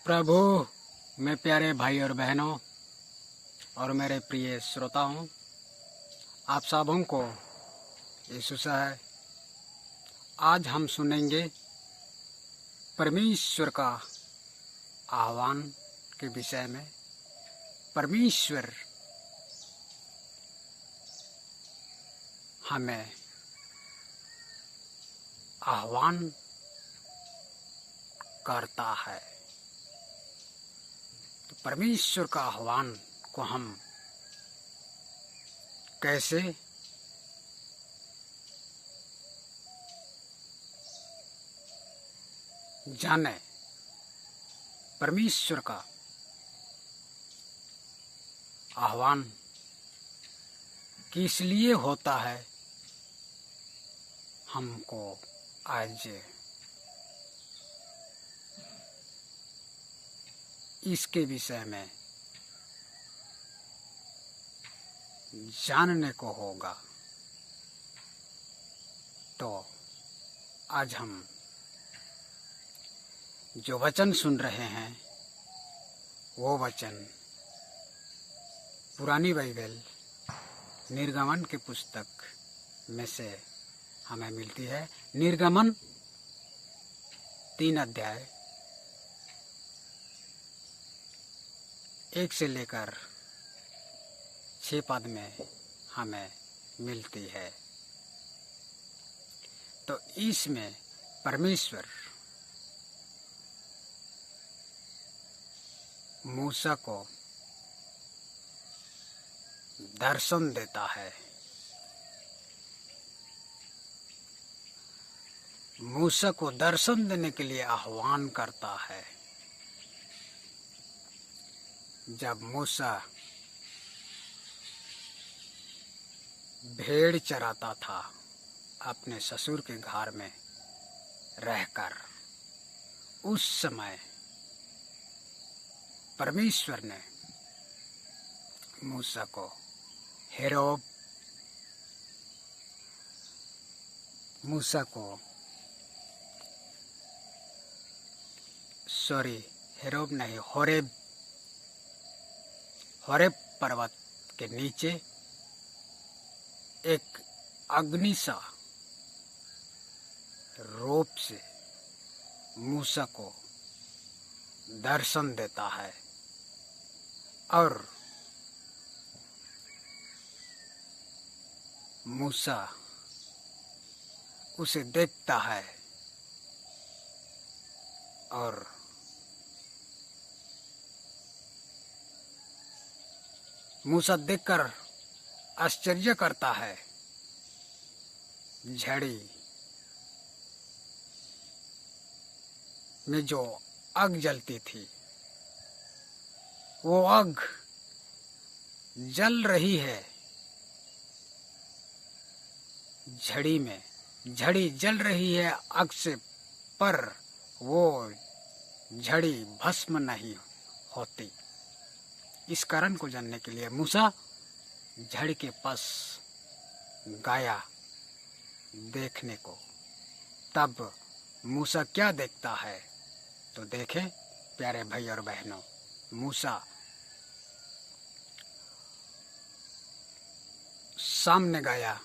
प्रभु में प्यारे भाई और बहनों और मेरे प्रिय श्रोताओं, आप सबों को यीशु है। आज हम सुनेंगे परमेश्वर का आह्वान के विषय में। परमेश्वर हमें आह्वान करता है। तो परमेश्वर का आह्वान को हम कैसे जाने? परमेश्वर का आह्वान किस लिए होता है, हमको आज इसके विषय में जानने को होगा। तो आज हम जो वचन सुन रहे हैं वो वचन पुरानी बाइबल निर्गमन के पुस्तक में से हमें मिलती है। निर्गमन 3 अध्याय 1 से लेकर 6 पद में हमें मिलती है। तो इसमें परमेश्वर मूसा को दर्शन देता है। मूसा को दर्शन देने के लिए आह्वान करता है। जब मूसा भेड़ चराता था अपने ससुर के घर में रहकर, उस समय परमेश्वर ने मूसा को होरेब पर्वत के नीचे एक अग्नि सा रूप से मूसा को दर्शन देता है और मूसा उसे देखता है और मूसा देखकर आश्चर्य करता है। झड़ी में जो आग जलती थी, वो आग जल रही है। झड़ी जल रही है आग से, पर वो झड़ी भस्म नहीं होती। इस कारण को जानने के लिए मूसा झड़ी के पास गया देखने को। तब मूसा क्या देखता है, तो देखें प्यारे भाई और बहनों। मूसा सामने गया,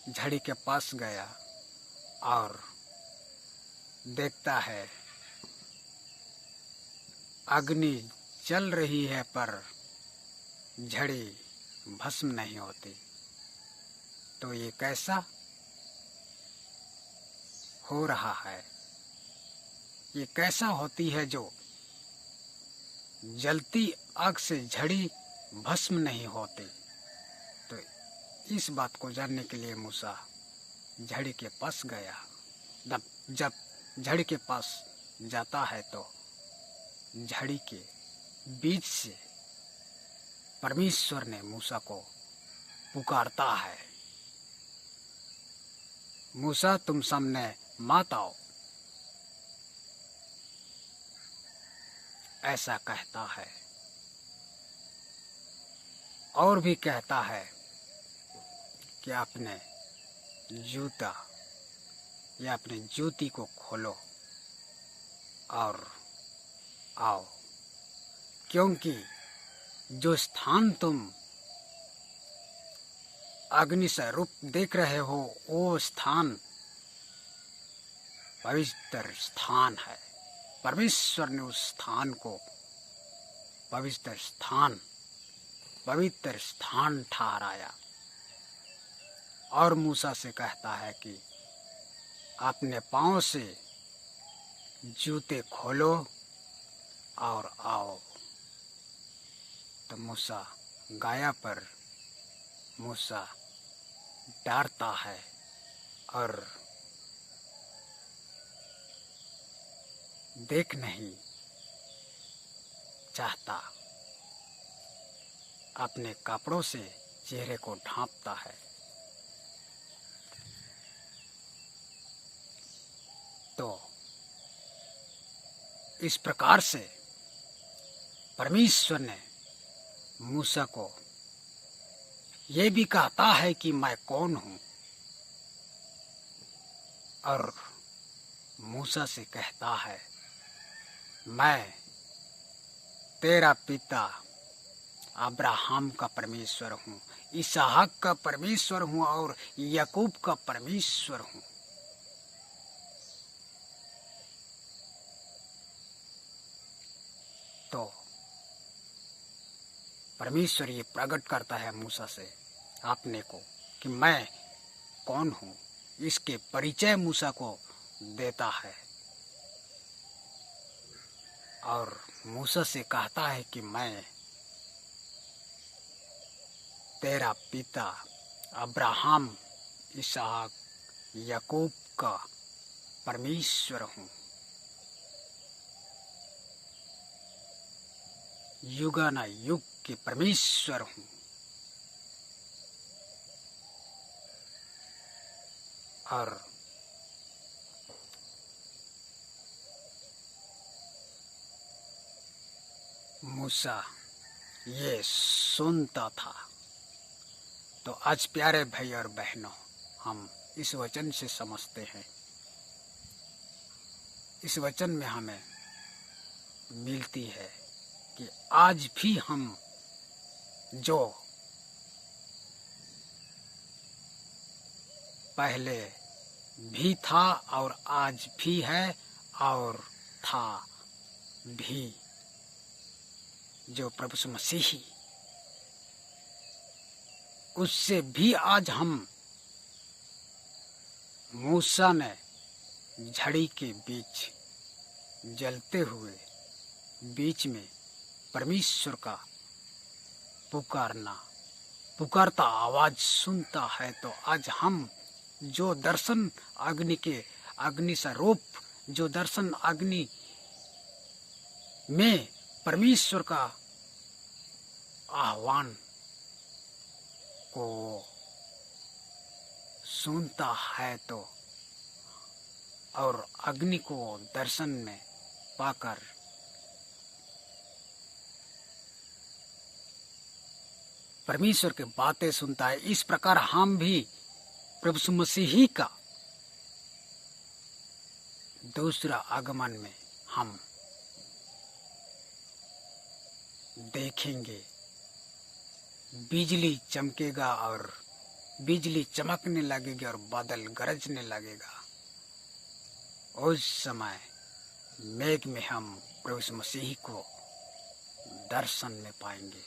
झड़ी के पास गया और देखता है अग्नि जल रही है पर झड़ी भस्म नहीं होती। तो ये कैसा हो रहा है? ये कैसा होती है जो जलती आग से झड़ी भस्म नहीं होती? तो इस बात को जानने के लिए मूसा झड़ी के पास गया। जब झड़ी के पास जाता है तो झड़ी के बीच से परमेश्वर ने मूसा को पुकारता है, मूसा तुम सामने मत आओ। ऐसा कहता है और भी कहता है कि अपने जूता या अपने जूती को खोलो और आओ, क्योंकि जो स्थान तुम अग्नि स्वरूप देख रहे हो वो स्थान पवित्र स्थान है। परमेश्वर ने उस स्थान को पवित्र स्थान ठहराया और मूसा से कहता है कि अपने पांव से जूते खोलो और आओ। तो मूसा गाया पर मूसा डरता है और देख नहीं चाहता, अपने कपड़ों से चेहरे को ढांपता है। तो इस प्रकार से परमेश्वर ने मूसा को ये भी कहता है कि मैं कौन हूं, और मूसा से कहता है मैं तेरा पिता अब्राहम का परमेश्वर हूं, इसहाक का परमेश्वर हूं और याकूब का परमेश्वर हूं। तो परमेश्वर ये प्रकट करता है मूसा से अपने को कि मैं कौन हूं। इसके परिचय मूसा को देता है और मूसा से कहता है कि मैं तेरा पिता अब्राहम, इसहाक, याकूब का परमेश्वर हूं, युगानुयुग के परमेश्वर हूं। और मूसा ये सुनता था। तो आज प्यारे भाई और बहनों, हम इस वचन से समझते हैं, इस वचन में हमें मिलती है कि आज भी हम जो पहले भी था और आज भी है और था भी, जो प्रभु यीशु मसीही, उससे भी आज हम मूसा ने झड़ी के बीच जलते हुए बीच में परमेश्वर का पुकारता आवाज सुनता है। तो आज हम जो दर्शन अग्नि स्वरूप, जो दर्शन अग्नि में परमेश्वर का आह्वान को सुनता है, तो और अग्नि को दर्शन में पाकर परमेश्वर की बातें सुनता है, इस प्रकार हम भी प्रभु यीशु मसीह का दूसरा आगमन में हम देखेंगे। बिजली चमकेगा और बिजली चमकने लगेगी और बादल गरजने लगेगा। उस समय मेघ में हम प्रभु यीशु मसीह को दर्शन में पाएंगे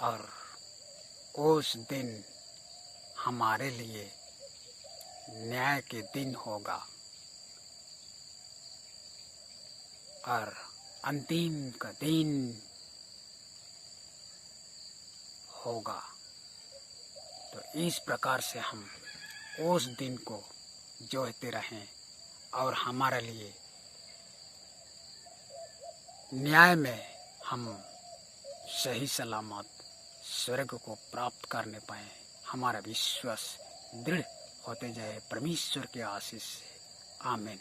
और उस दिन हमारे लिए न्याय के दिन होगा और अंतिम का दिन होगा। तो इस प्रकार से हम उस दिन को जोहते रहें और हमारे लिए न्याय में हम सही सलामत स्वर्ग को प्राप्त करने पाए। हमारा विश्वास दृढ़ होते जाए परमेश्वर के आशीष से। आमीन।